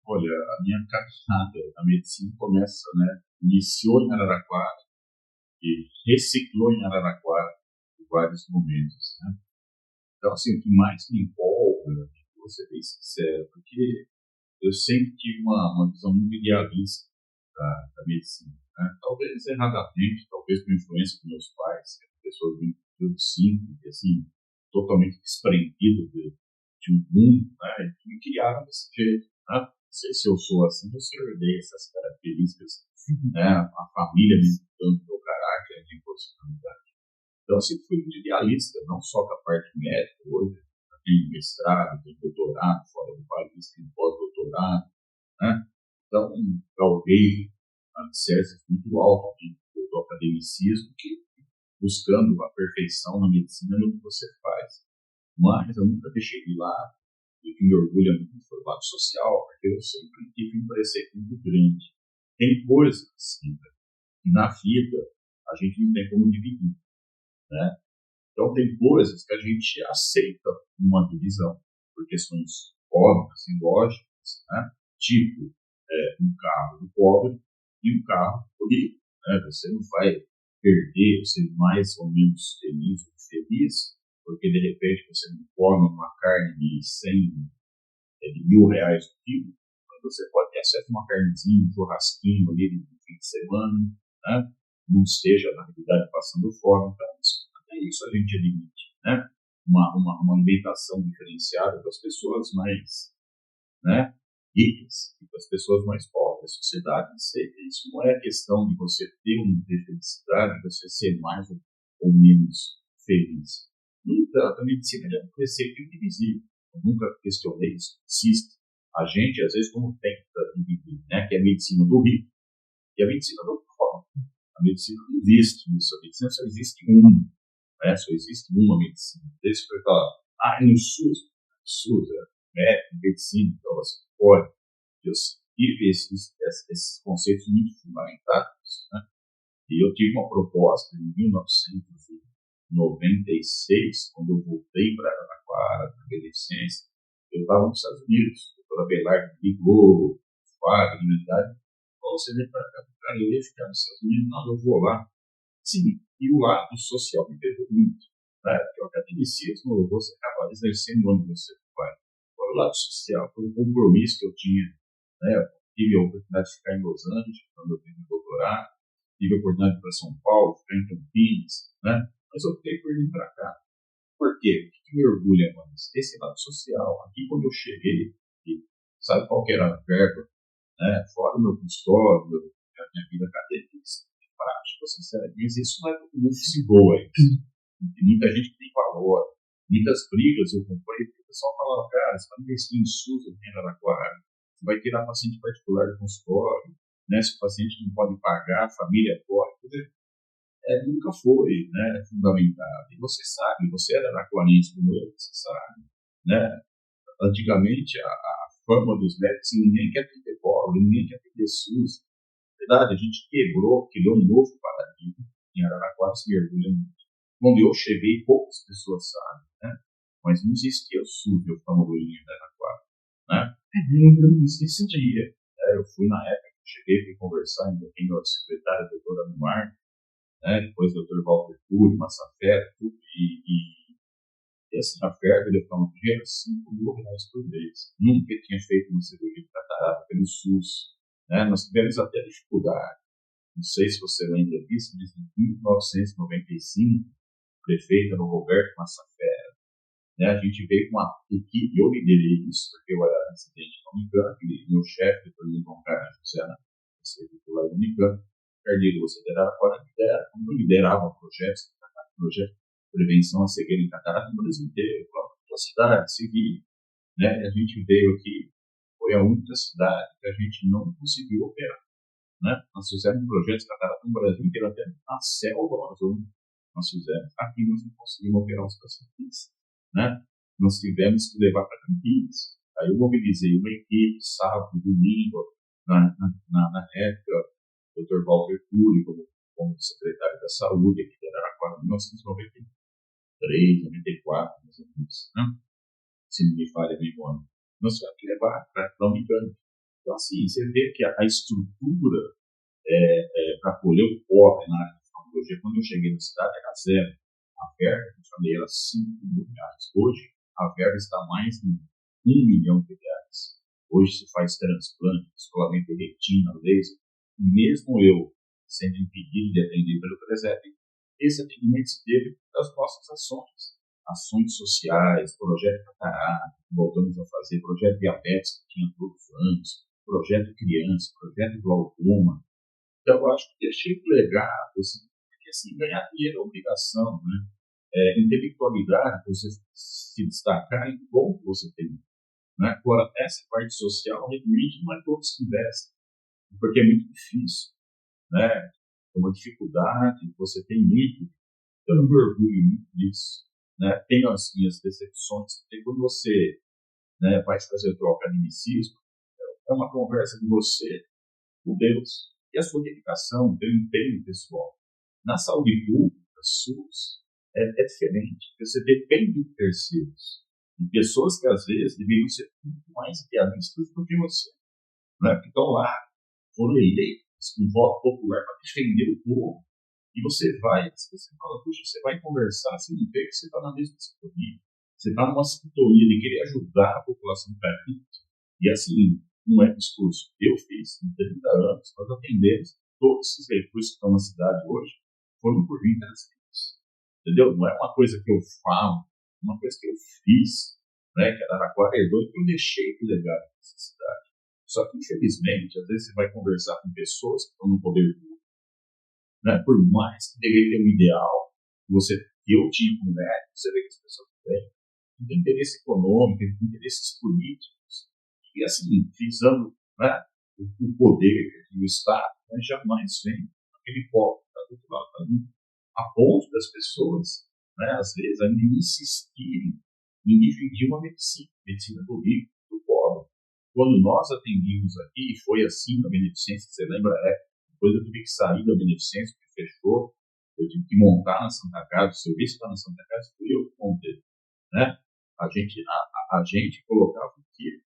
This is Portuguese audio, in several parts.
Olha, a minha caminhada na medicina começa, né? Iniciou em Araraquara e reciclou em Araraquara em vários momentos, né? Então, assim, o que mais me empolga, vou ser bem sincero, porque eu sempre tive uma visão muito idealista da medicina, né? Talvez erradamente, talvez por influência dos meus pais, que eram pessoas muito simples, assim, totalmente desprendidas de um mundo, né? Que me criaram desse jeito, né? Não sei se eu sou assim, ou se eu herdei essas características, né? A família me dando meu caráter de personalidade. Então, eu sempre fui muito idealista, não só com a parte médica, hoje eu tenho mestrado, tenho doutorado fora do país, tenho pós-doutorado, né? Então, galguei alicerces muito altos do academicismo, que buscando a perfeição na medicina no que você faz. Mas eu nunca deixei de lado, e o que me orgulha muito foi o lado social, porque eu sempre tive um preceito muito grande. Tem coisas, assim, que na vida a gente não tem como dividir, né? Então, tem coisas que a gente aceita uma divisão, por questões óbvias e lógicas, né? Tipo, um carro do pobre e um carro do rico, né? Você não vai perder, ser mais ou menos feliz, porque de repente você não come uma carne de 100, de R$ 1.000 o quilo, mas você pode ter acesso a uma carnezinha, um churrasquinho ali no fim de semana, né? Não esteja, na realidade, passando fome. Então, até isso a gente admite, né? Uma alimentação diferenciada para as pessoas mais, né, ricas e para as pessoas mais pobres. A sociedade, isso não é questão de você ter uma felicidade, de você ser mais ou menos feliz. No entanto, a medicina é um preceito indivisível. Eu nunca questionei isso. Existe. A gente, às vezes, como tenta dividir, né, que é a medicina do rico e a medicina do pobre. A medicina não existe isso. A medicina só existe uma, né? Só existe uma medicina. Deixa eu falar, no SUS é médico, medicina, então você pode. Eu tive esses conceitos muito fundamentados, né? E eu tive uma proposta em 1996, quando eu voltei para Araraquara, para a licença. Eu estava nos Estados Unidos, a doutora Belardo me ligou, Fábio, na verdade, você vem para cá, cara, eu ia ficar nos Estados Unidos, não, eu vou lá. Sim, e o lado social me pegou muito, né? Porque o academicismo você acaba exercendo onde você vai. Agora, o lado social, foi um compromisso que eu tinha, né? Eu tive a oportunidade de ficar em Los Angeles, quando eu fiz meu doutorado, tive a oportunidade de ir para São Paulo, ficar em Campinas, né? Mas eu optei por vir para cá. Por quê? O que me orgulha mais? Esse lado social. Aqui, quando eu cheguei, e sabe qual que era a verba, né? Fora o meu consultório, a minha vida acadêmica, prática, sinceramente, mas isso não é todo mundo que se doa. Tem muita gente que tem valor. Muitas brigas eu comprei, porque o pessoal falava, cara, você vai investir em SUS aqui em Araraquara, você vai tirar paciente particular do consultório, né? Se o paciente não pode pagar, a família pode. Quer dizer, nunca foi, né, fundamentado. E você sabe, você era araquarense como eu, você sabe, né? Antigamente, a fama dos médicos, ninguém quer atender pobre, ninguém quer atender SUS. Na verdade, a gente quebrou, criou um novo paradigma em Araraquara, se me orgulha muito. Quando eu cheguei, poucas pessoas sabem, né? Mas não existia o SUS de oftalmologia em Araraquara, né? Não existia. Eu fui na época, cheguei para conversar ainda com a secretária, a doutora Numar, né? Depois o doutor Walter Cury, Massafera, tudo, e assim, a verba de oftalmologia era R$ 5.000 por mês. Nunca tinha feito uma cirurgia de catarata pelo SUS, né? Nós tivemos até dificuldade. Não sei se você lembra disso, mas em 1995, o prefeito era o Roberto Massafera, né? A gente veio com uma equipe, eu liderei isso, porque eu era residente da Unicamp, e meu chefe, o Lincoln Carlos, você era titular da Unicamp, Carlito, você liderava a lidera, como eu liderava projeto de prevenção à cegueira em catarata no Brasil inteiro, a cidade civil, né? A gente veio aqui, foi a única cidade que a gente não conseguiu operar, né? Nós fizemos um projeto de catarata no Brasil inteiro, até na selva nós fizemos. Aqui nós não conseguimos operar os pacientes, né? Nós tivemos que levar para Campinas. Aí eu mobilizei uma equipe, sábado, domingo, na época, o Dr. Walter Cury, como secretário da Saúde, aqui em Araraquara, em 1993, 94, mais ou menos, né? Se não me falha a memória. Nós tivemos que levar para a Unicamp. Então, assim, você vê que a estrutura para acolher o pobre na área de tecnologia, quando eu cheguei na cidade, era zero. A verba, eu falei, era R$ 5.000. Hoje, a verba está mais de R$ 1 milhão. Hoje se faz transplante, descolamento de retina, laser. Mesmo eu sendo impedido de atender pelo presépio, esse atendimento se teve das nossas ações. Ações sociais, projeto Catarata, voltamos a fazer, projeto Diabetes, que tinha todos os anos, projeto Criança, projeto Glaucoma. Então, eu acho que deixei um legado, assim, porque assim, ganhar dinheiro é obrigação, né? Intelectualidade, você se destacar em bom que você tem. Né? Agora, essa parte social, realmente, não é todos que investem, porque é muito difícil. Né? É uma dificuldade, você tem muito, eu não me orgulho muito disso. Né? Tenho as minhas decepções, porque quando você, né, vai fazer o teu academicismo, é uma conversa de você com Deus e a sua dedicação, o teu empenho pessoal. Na saúde pública, SUS, é diferente. Você depende de terceiros, de pessoas que às vezes deveriam ser muito mais idealistas do que você, né? Que estão lá, foram eleitos com voto popular para defender o povo. E você fala, puxa, você vai conversar, você não vê que você está na mesma sintonia. Você está numa sintonia de querer ajudar a população carente. E assim, não é discurso. Eu fiz em 30 anos, nós atendemos todos esses recursos que estão na cidade hoje, foram por mim das vidas. Entendeu? Não é uma coisa que eu falo, é uma coisa que eu fiz, né? Que Araraquara herdou, que eu deixei de legado nessa cidade. Só que, infelizmente, às vezes você vai conversar com pessoas que estão no poder público, né? Por mais que deveria ter um ideal que eu tinha com o médico, você vê que as pessoas têm interesse econômico, têm interesses políticos, e assim, visando, né, o poder do Estado, né, jamais vem aquele povo que está do outro lado, a ponto das pessoas, né, às vezes, ainda insistirem em dividir uma medicina do rico, do pobre. Quando nós atendimos aqui, e foi assim na Beneficência, você lembra, depois eu tive que sair da Beneficência, porque fechou, eu tive que montar na Santa Casa, o serviço está na Santa Casa, fui eu que montei, né? A gente colocava o quê?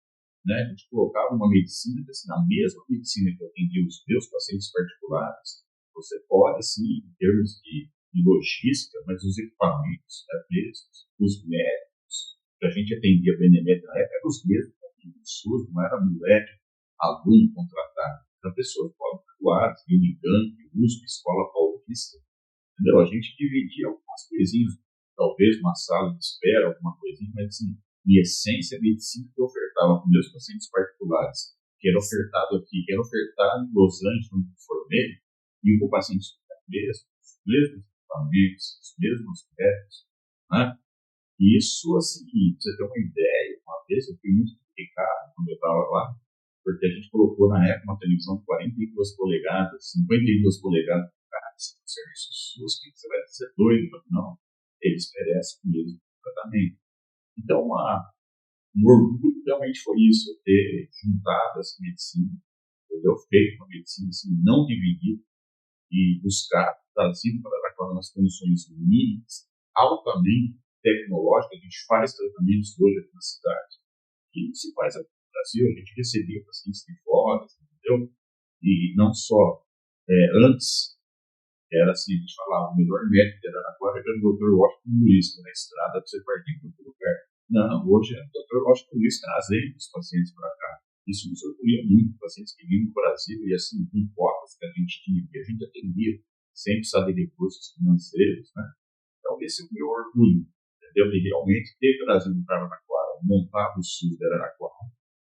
Né? A gente colocava uma medicina, assim, na mesma medicina que eu atendia os meus pacientes particulares, você pode, assim, em termos de logística, mas os equipamentos, né, mesmos, os médicos, que a gente atendia Benemérito na época, eram os mesmos que do SUS, não era moleque, aluno contratado, eram pessoas particulares, Unicamp, USP, Escola Paulista, entendeu? A gente dividia algumas coisinhas, talvez uma sala de espera, alguma coisinha, mas assim, em essência, a medicina que eu ofertava para meus pacientes particulares, que era ofertado aqui, que era ofertado em Los Angeles, onde eu formei, e o paciente mesmo, os mesmos equipamentos, os mesmos médicos, né? E isso, assim, pra você ter uma ideia, uma vez eu fui muito criticado quando eu estava lá, porque a gente colocou na época uma televisão de 42 polegadas, 52 polegadas, cara, esse serviço SUS, que você vai ser doido? Não, eles merecem o mesmo tratamento. Então, um orgulho realmente foi isso, eu ter juntado essa medicina, eu feito uma medicina assim, não dividida, e buscar trazido para Araraquara nas condições mínimas, altamente tecnológicas. A gente faz tratamentos hoje aqui na cidade, que se faz aqui no Brasil, a gente recebia pacientes de fora, entendeu? E não só antes, era assim, a gente falava, o melhor médico de Araraquara era o Dr. Washington Luiz, na estrada para você partir para outro lugar. Não, hoje é o Dr. Washington Luiz trazendo os pacientes para cá. Isso nos orgulha muito, pacientes que vinham do Brasil e assim, com cotas que a gente tinha, que a gente atendia, sem precisar de recursos financeiros, né? Então, esse é o meu orgulho, entendeu? De realmente ter trazido para Araraquara, montado o SUS de Araraquara.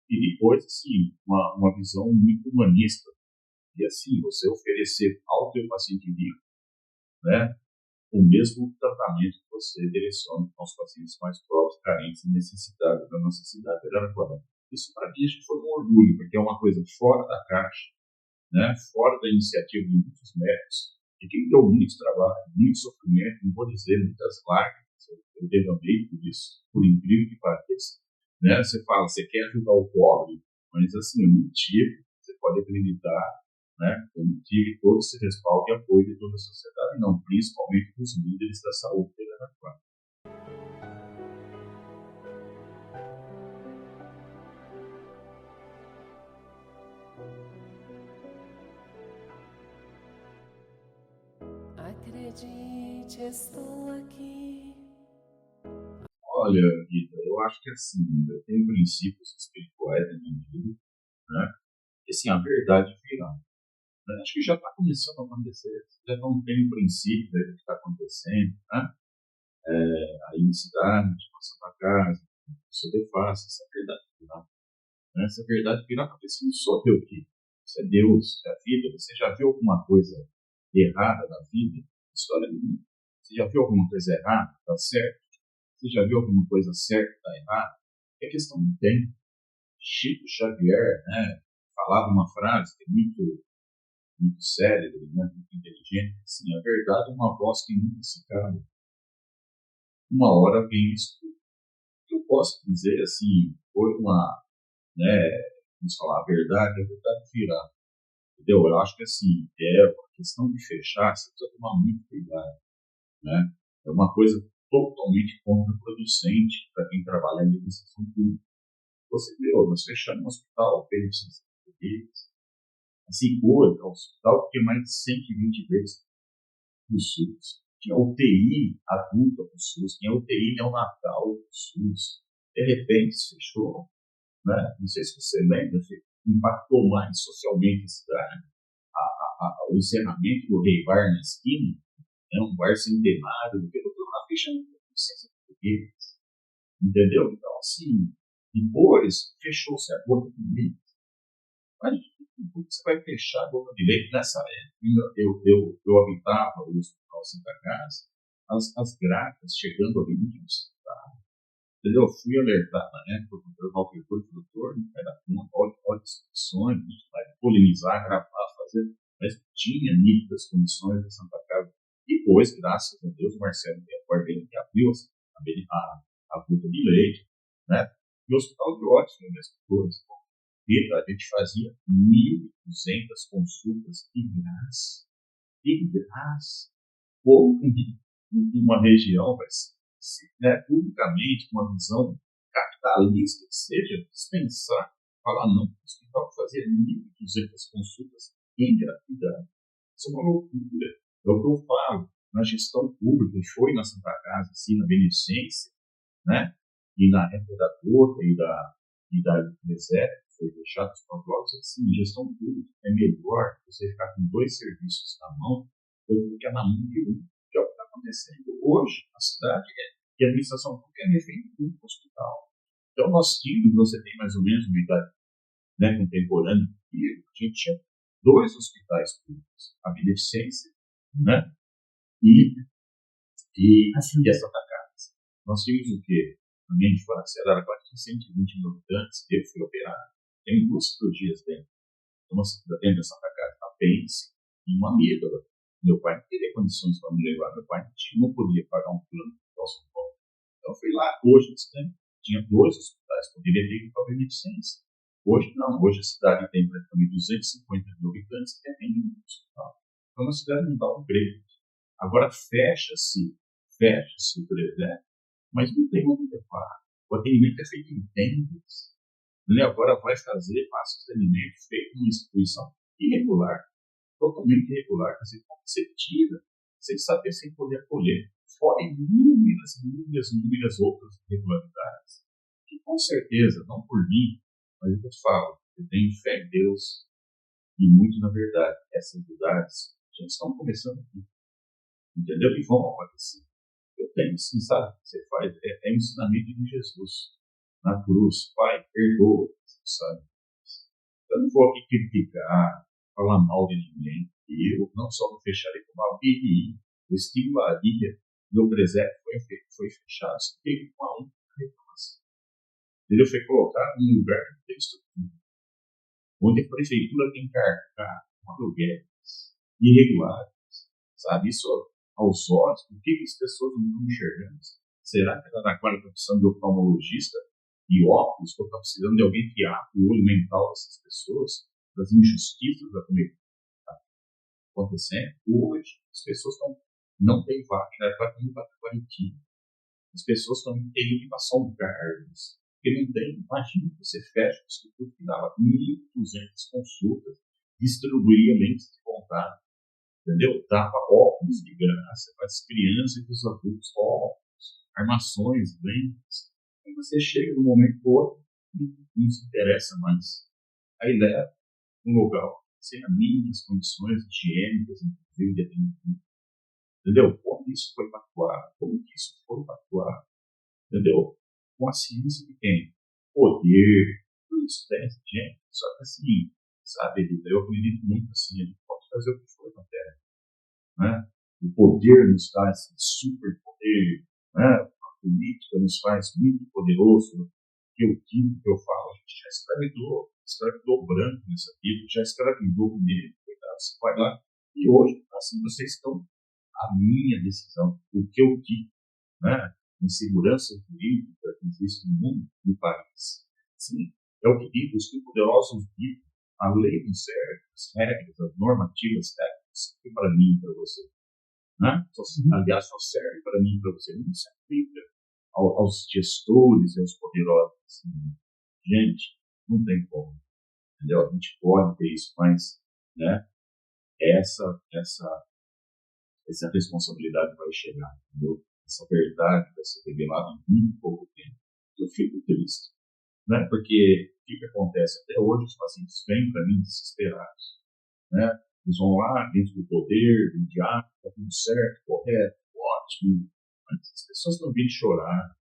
E depois, assim, uma visão muito humanista. E assim, você oferecer ao teu paciente rico, né, o mesmo tratamento que você direciona aos pacientes mais pobres, carentes e necessitados da nossa cidade de Araraquara. Isso para mim acho que foi um orgulho, porque é uma coisa fora da caixa, né, fora da iniciativa de muitos médicos, e que me deu muito trabalho, muito sofrimento, não vou dizer muitas lágrimas, eu derramei por isso, por incrível que pareça. Né? Você fala, você quer ajudar o pobre, mas assim, eu não tive, você pode acreditar, né? Eu não tive todo esse respaldo e apoio de toda a sociedade, não, principalmente dos líderes da saúde de Araraquara. estou aqui. Olha, Rita, eu acho que assim, eu tenho princípios espirituais na minha vida, né? E assim, a verdade virá. Né? Acho que já está começando a acontecer. Você já não tem o princípio do que está acontecendo, né? Aí na cidade, na sua casa, você vê fácil essa verdade virá. Né? Essa verdade virá porque assim, não sou eu que. Isso é Deus, é a vida. Você já viu alguma coisa errada na vida? História nenhuma. Você já viu alguma coisa errada? Está certo? Você já viu alguma coisa certa está errada? É questão de tempo. Chico Xavier, né, falava uma frase que é muito célebre, né, muito inteligente, assim, a verdade é uma voz que nunca se cala. Uma hora vem isso. Eu posso dizer assim, foi uma, né, vamos falar a verdade virá. Entendeu? Eu acho que assim, é uma questão de fechar, você precisa tomar muito cuidado, né? É uma coisa totalmente contraproducente para quem trabalha em administração pública. Você viu, nós fechamos um hospital, fez assim, hoje, é um hospital que tem mais de 120 vezes no SUS. Tinha UTI adulta no SUS, tinha UTI neonatal no SUS. De repente, fechou, né? Não sei se você lembra, impactou mais socialmente a cidade. O encerramento do Rei Bar na esquina, né? Um bar centenário, do que eu estou lá fechando com licença português. Entendeu? Então, assim, depois fechou-se a boca comigo. Mas você vai fechar a boca direito nessa época. Eu habitava o Hospital Santa Casa, as grades chegando ali no hospital. Entendeu? Eu fui alertar na época, o doutor Walter Couto, doutor, era uma olha as condições, a gente vai polinizar, gravar, fazer, mas tinha nítidas condições da Santa Casa. Depois, graças a Deus, o Marcelo Guardelli que abriu a fruta de leite, né? E o Hospital de Ótis foi a mesma coisa. A gente fazia 1.200 consultas de graça. De graça. Ou em uma região, mas, né, publicamente, com uma visão capitalista que seja, dispensar, falar não, o hospital fazia 1.200 consultas em gratuidade. Isso é uma loucura. É o que eu falo na gestão pública, e foi na Santa Casa, assim, na Beneficência, né? E na época da Gota e da Reserva, que foi deixado os protocolos, assim, gestão pública é melhor você ficar com dois serviços na mão do que na mão de um, que é o que está acontecendo hoje na cidade, que a administração pública é refém de um hospital. Então, nós tínhamos, você tem mais ou menos uma idade, né, contemporânea, e a gente tinha dois hospitais públicos, a Beneficência, né, e, e a Santa Casa. Nós tínhamos o quê? A minha infância era quase 120 mil habitantes, eu fui operado. Tem duas cirurgias dentro. Uma dentro da Santa Casa, apêndice e uma amígdala. Meu pai não teria condições para me levar. Meu pai não podia pagar um plano de São Paulo. Então, eu fui lá. Hoje, tinha dois hospitais, poderia ter ido para a Beneficência. Hoje, não. Hoje, a cidade tem praticamente 250 mil habitantes e tem um hospital. Então, a cidade não dá um break. Agora, fecha-se o brevet, mas não tem onde levar. O atendimento é feito em tendas. Ele agora vai fazer passos de alimento feito numa instituição irregular, totalmente irregular, quer dizer, como você tira, sem saber, sem poder acolher, fora inúmeras outras irregularidades, que com certeza, não por mim, mas eu te falo, eu tenho fé em Deus e muito na verdade, essas verdades já estão começando aqui, entendeu? E vão acontecer. Eu tenho sim, sabe? Você faz, é o ensinamento de Jesus na cruz, Pai, perdoa, sabe? Eu não vou aqui criticar, falar mal de ninguém. Eu não só não fecharei como a BI, o estimularia, meu presépio foi fechado, teve uma única reclamação. Ele foi colocado num lugar que tem estrutura, onde a prefeitura tem que arcar com aluguéis irregulares, sabe? Isso aos olhos, por que as pessoas não estão enxergando? Será que a Araraquara está precisando de oftalmologista e óculos, ou está precisando de alguém que abra o olho mental dessas pessoas, das injustiças da comunidade acontecendo? Hoje, as pessoas não têm vaga, vai ter para quarentena. As pessoas estão tendo que passar um cargos, porque não tem. Imagina, você fecha o instituto que dava 1.200 consultas, distribuía lentes de contato. entendeu? Dava óculos de graça para as crianças e para os adultos, óculos, armações, lentes. Aí você chega no momento do outro, não se interessa mais. Aí leva um local sem as mínimas condições higiênicas, inclusive de atendimento. Entendeu? Como isso foi pactuado? Como que isso foi pactuado? Entendeu? Com a ciência que tem. Poder, tudo isso tem, gente. Só que assim, sabe, eu acredito muito assim, a gente pode fazer o que for na Terra. Né? O poder nos dá esse superpoder, né? A política nos faz muito poderoso. Que eu digo, que eu falo, a gente já escravidou branco nessa vida, já escravidou o negro, você vai lá. E hoje, assim, vocês estão a minha decisão, o que eu digo, né? Insegurança jurídica que existe no mundo, no país. Sim, é o que digo, os poderosos dizem, a lei não serve, as regras, as normativas técnicas, servem para mim e para você. Né? Aliás, só serve para mim e para você, não se aplica aos gestores e aos poderosos. Assim. Gente, não tem como. Entendeu? A gente pode ter isso, mas né, essa responsabilidade vai chegar. Entendeu? Essa verdade vai ser revelada em muito pouco tempo. Eu fico triste. Né? Porque o que acontece? Até hoje os pacientes vêm para mim desesperados. Né? Eles vão lá dentro do poder, do diabo, está tudo certo, correto, ótimo. Mas as pessoas estão vindo chorar.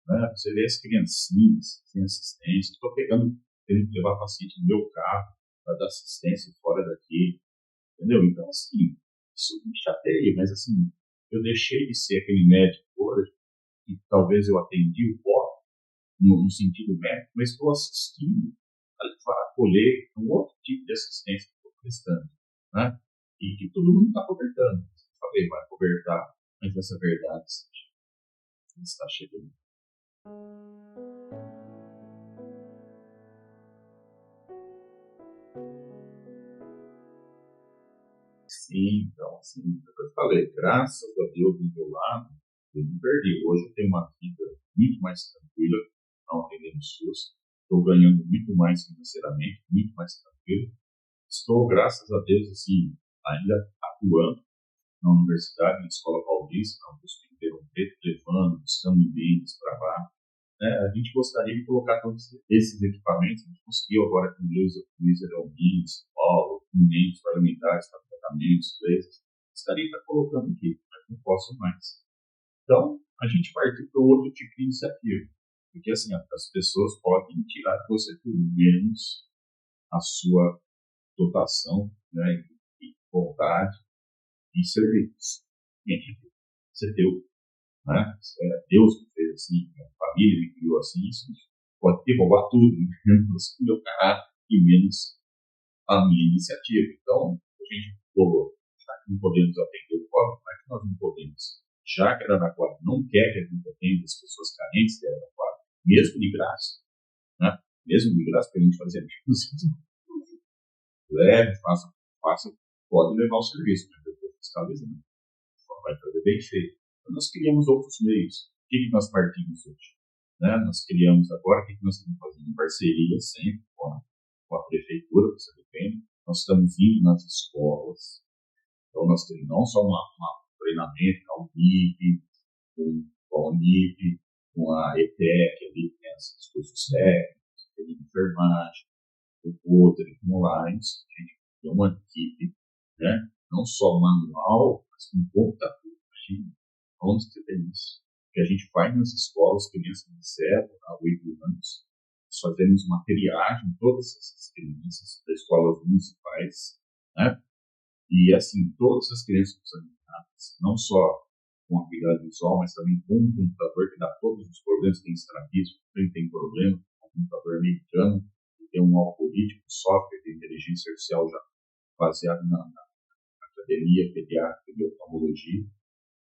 Né? Você vê as criancinhas sem assistência. Estou tendo que levar paciente no meu carro para dar assistência fora daqui. Entendeu? Então, assim, isso me chateia, mas assim, eu deixei de ser aquele médico hoje, que talvez eu atendi o pó, no sentido médico, mas estou assistindo a levar a colher um outro tipo de assistência que estou prestando, né? E que todo mundo está cobertando. Eu falei, vai cobertar, mas essa verdade está chegando. Sim, então, assim, eu falei, graças a Deus do meu lado, eu não perdi. Hoje eu tenho uma vida muito mais tranquila, não atendendo SUS, estou ganhando muito mais financeiramente, muito mais tranquilo. Estou, graças a Deus, assim, ainda atuando na universidade, na Escola Paulista, na USP Ribeirão Preto, levando, buscando emendas para lá. Né? A gente gostaria de colocar todos esses equipamentos, a gente conseguiu agora com o Luiz Elmino, Paulo, emendas parlamentares para tratamentos, coisas, gostaria de estar colocando aqui, mas não posso mais. Então, a gente partiu para outro tipo de iniciativa, porque assim, as pessoas podem tirar de você por menos a sua dotação, né, e vontade e serviços. Você deu, né? Deus que fez assim, a família me criou assim, isso pode ter roubar tudo, menos o meu caráter e menos a minha iniciativa. Então, a gente falou, já que não podemos atender o pobre, mas que nós não podemos. Já que a Araraquara não quer que a gente atenda as pessoas carentes de Araraquara, mesmo de graça, né? Mesmo de graça, para a gente fazer leve, faça, pode levar o serviço, mas depois fiscalizando. Vai fazer bem feito. Então, nós criamos outros meios. O que nós partimos hoje? Né? Nós criamos agora, o que nós estamos fazendo? Em parceria sempre com a prefeitura, você depende. Nós estamos indo nas escolas. Então, nós temos não só um treinamento com a UNIP, com a UNIP, com a ETEC, ali, que tem esses cursos técnicos, tem enfermagem, o outro, online, a gente tem uma equipe, né? Não só manual, mas com computador. Imagina, onde você tem isso? Que a gente vai nas escolas, crianças de 0 a 8 anos, nós fazemos uma triagem, todas essas crianças das escolas municipais, né? E assim, todas as crianças são examinadas, não só com habilidade visual, mas também com um computador que dá todos os problemas, tem estrabismo, tem problema, um computador americano, que tem um algoritmo, software de inteligência artificial já baseado na academia pediátrica de oftalmologia.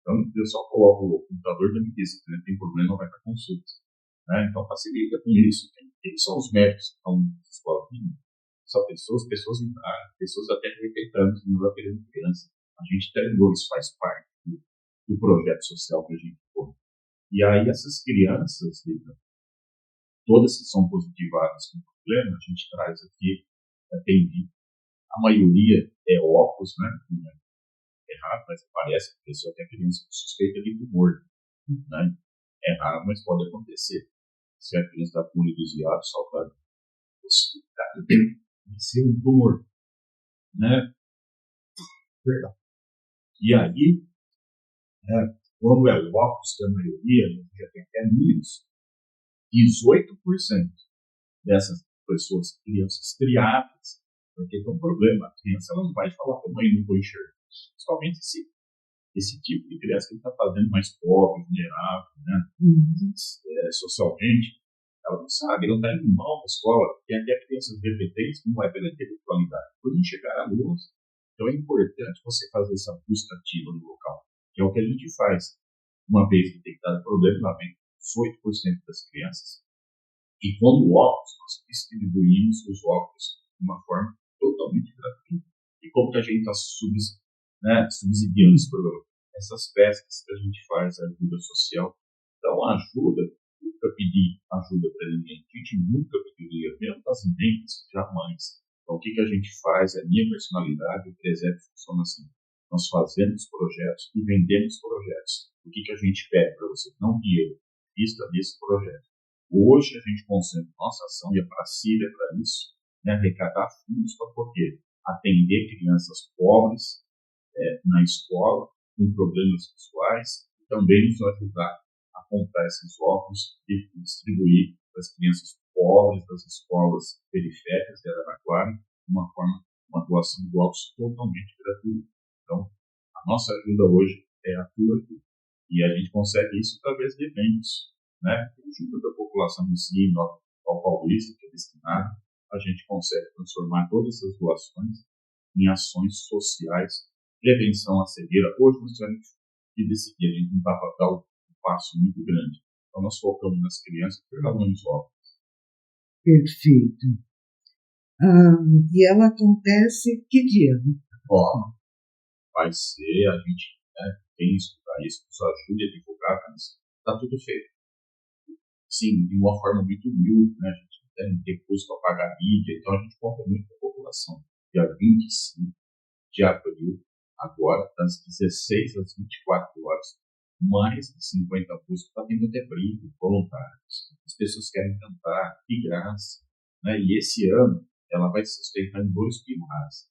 Então, eu só coloco o computador e me diz, se tem problema, vai para consulta. Né? Então, facilita com isso. Quem são os médicos que estão na escola? São pessoas em área, pessoas até de 80 anos, não vai querendo criança. A gente treinou, isso faz parte do projeto social que a gente põe. E aí, essas crianças, todas que são positivadas com problema, a gente traz aqui, atende. A maioria é óculos, né? raro, mas aparece a pessoa que a criança suspeita de tumor, né? É raro, mas pode acontecer. Se a criança está polidusiada, saltar do hospital, tem ser um tumor, né? Perdão. E aí, quando é o óculos, que a maioria, a gente já tem até números, 18% dessas pessoas, crianças criadas, porque tem um problema, a criança ela não vai falar com a mãe, não vou enxergar. Principalmente esse tipo de criança que está fazendo mais pobre, vulnerável, né? Socialmente, ela não sabe, ela está indo mal na escola, tem até crianças repetentes, não vai pela intelectualidade, por não chegar à luz. Então é importante você fazer essa busca ativa no local, que é o que a gente faz. Uma vez detectado o problema, lá vem 18% das crianças, e quando o óculos, nós distribuímos os óculos de uma forma totalmente gratuita. E como que a gente está subsidiando esse programa? Essas pescas que a gente faz, a ajuda social. Então, a ajuda, nunca pedi ajuda para ninguém. A gente nunca pediria, mesmo das mentes, jamais. Então, o que a gente faz? A minha personalidade, o presépio funciona assim. Nós fazemos projetos e vendemos projetos. O que a gente pede para você? Não dinheiro, vista nesse projeto. Hoje a gente concentra nossa ação e a Brasília para isso, né, arrecadar fundos para poder atender crianças pobres na escola, com problemas visuais, e também nos ajudar a comprar esses óculos e distribuir para as crianças pobres das escolas periféricas de Araraquara, uma doação de óculos totalmente gratuita. Então, a nossa ajuda hoje é a tua ajuda. E a gente consegue isso através de eventos, né? Ajuda da população em si, ao paulista, que é destinado, a gente consegue transformar todas essas doações em ações sociais, prevenção à cegueira. Hoje, nós tivemos que decidir, a gente não dá para dar um passo muito grande. Então, nós focamos nas crianças que lavam os óculos. Perfeito. E ela acontece que dia? Vai ser, a gente tem que estudar isso, nos ajude a divulgar, mas está tudo feito. Sim, de uma forma muito humilde, né? A gente tem recurso para pagar a mídia, então a gente conta muito com a população. Dia 25 de abril, agora, das 16 às 24 horas, mais de 50 músicos, está tendo até brinco, voluntários. As pessoas querem cantar, de graça. Né? E esse ano, ela vai se sustentar em 2 pilares.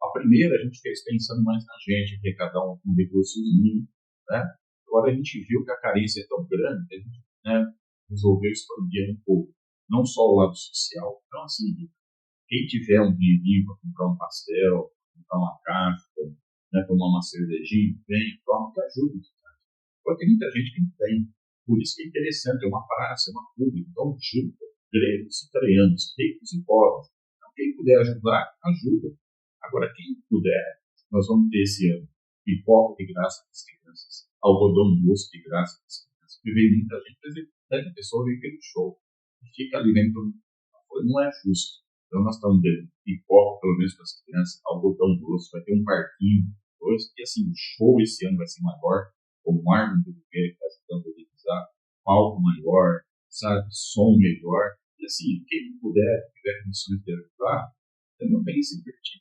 A primeira, a gente fez pensando mais na gente, arrecadar um recursozinho, né? Agora a gente viu que a carência é tão grande que a gente, né, resolveu expandir um pouco, não só o lado social. Então, assim, quem tiver um dinheirinho para comprar um pastel, comprar uma casca, né, tomar uma cervejinha, vem, toma, que ajuda. Agora tem muita gente que não tem. Por isso que é interessante, é uma praça, é uma pública, então junta gregos e coreanos, ricos e pobres. Então, quem puder ajudar, ajuda. Agora, quem puder, nós vamos ter esse ano pipoca de graça para as crianças, algodão doce de graça para as crianças, porque vem muita gente, a pessoa vem pelo show e fica ali dentro, não é justo. Então, nós estamos dando pipoca, pelo menos para as crianças, algodão doce, vai ter um parquinho, e assim, o show esse ano vai ser maior, como o Armin do Buquerque está tentando organizar, palco maior, sabe, som melhor, e assim, quem puder, tiver condições de ajudar, também vem se divertir.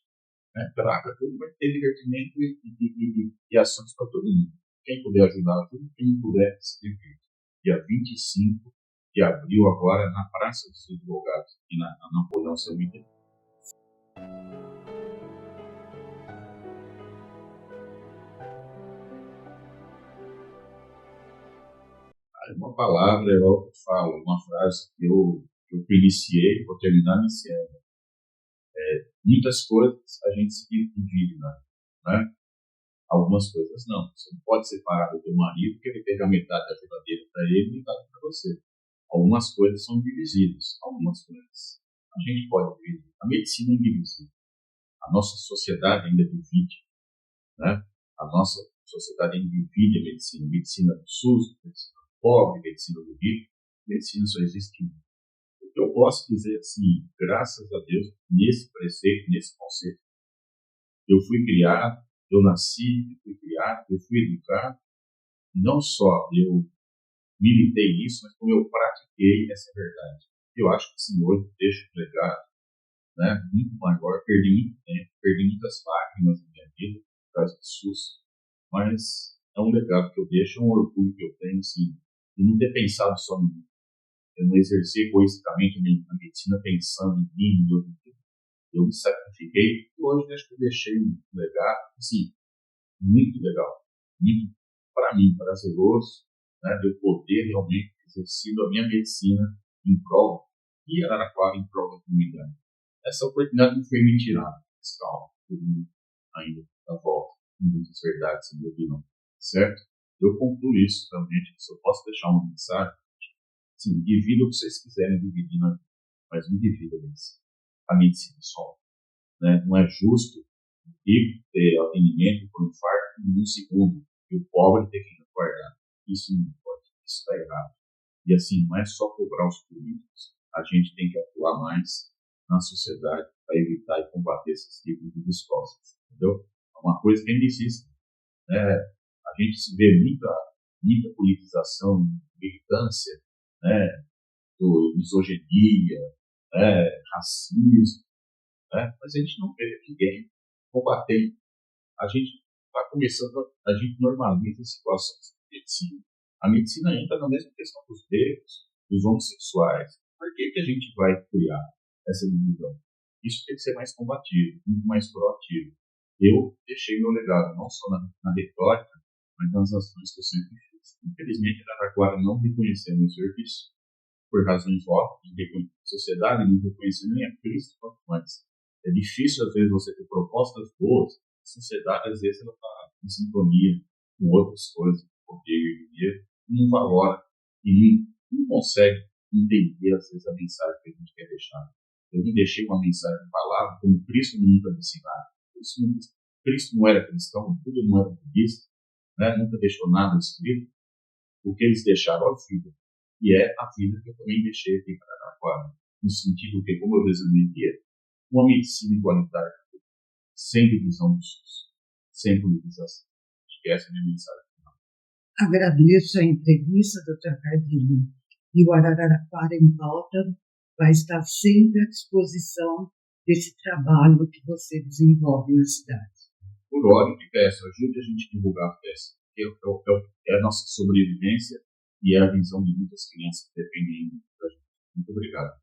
Traga tudo, vai ter divertimento e ações para todo mundo. Quem puder ajudar, tudo, quem puder se divertir. Dia 25 de abril, agora, na Praça dos Advogados, aqui na Napoleão Cemitério. Uma palavra, eu falo, uma frase que eu iniciei, vou terminar iniciando. Muitas coisas a gente se divide, né? Algumas coisas não. Você não pode separar do teu marido porque ele pega metade da geladeira para ele e metade para você. Algumas coisas são divisíveis. Algumas coisas a gente pode dividir. A medicina é indivisível. A nossa sociedade ainda divide, né? A nossa sociedade ainda divide a medicina. Medicina do SUS, medicina do pobre, medicina do rico. Medicina só existe uma. O que eu posso dizer assim, graças a Deus, nesse preceito, nesse conceito, eu fui criado, eu nasci, eu fui criado, eu fui educado, não só eu militei nisso, mas como eu pratiquei essa verdade. Eu acho que sim, hoje deixa um legado, né, muito maior, perdi muito tempo, perdi muitas lágrimas na minha vida hospitais do SUS, mas é um legado que eu deixo, é um orgulho que eu tenho, assim, de não ter pensado só em mim. Eu não exerci egoisticamente a medicina pensando em mim, eu me sacrifiquei, e hoje acho que eu deixei um legado, assim, muito legal, muito, para mim, prazeroso, né, de eu poder realmente exercer a minha medicina em prol, e Araraquara em prol da comunidade. Essa oportunidade não foi me tirada, calma, ainda da volta, muitas verdades sem ouvir, não, certo? Eu concluo isso realmente, se eu posso deixar uma mensagem, sim, divida o que vocês quiserem dividir na vida, mas não divida a medicina só, né? Não é justo o rico ter atendimento por infarto em um segundo e o pobre ter que aguardar. Isso não pode, isso está errado. E assim, não é só cobrar os políticos, a gente tem que atuar mais na sociedade para evitar e combater esses tipos de descostas, entendeu? É uma coisa que ainda existe, né? A gente se vê muita politização, militância, né? Misoginia, né? Racismo, né? Mas a gente não vê ninguém combater. A gente está começando, a gente normaliza situações de medicina. A medicina entra na mesma questão dos negros, dos homossexuais. Por que a gente vai criar essa divisão? Isso tem que ser mais combativo, muito mais proativo. Eu deixei meu legado, não só na retórica, mas nas ações que eu sempre fiz. Infelizmente, a Araraquara não reconheceu meu serviço, por razões óbvias, de sociedade, não reconhecendo nem a Cristo quanto mais. É difícil, às vezes, você ter propostas boas. A sociedade, às vezes, ela está em sintonia com outras coisas, poder e dinheiro, não valora e não consegue entender, às vezes, a mensagem que a gente quer deixar. Eu me deixei uma mensagem de palavra, como Cristo nunca me ensinava. Cristo não era cristão, tudo não era budista, né? Nunca deixou nada escrito. O que eles deixaram a vida. E é a vida que eu também deixei aqui para Araraquara. No sentido que, como eu resumi, uma medicina igualitária, sem divisão do SUS, sem politização. Acho que essa é a minha mensagem. Agradeço a entrevista, doutor Cardilho. E o Araraquara em Pauta vai estar sempre à disposição desse trabalho que você desenvolve na cidade. Por ordem de peço, ajude a gente a divulgar a peça. É a nossa sobrevivência e é a visão de muitas crianças que dependem da gente. Muito obrigado.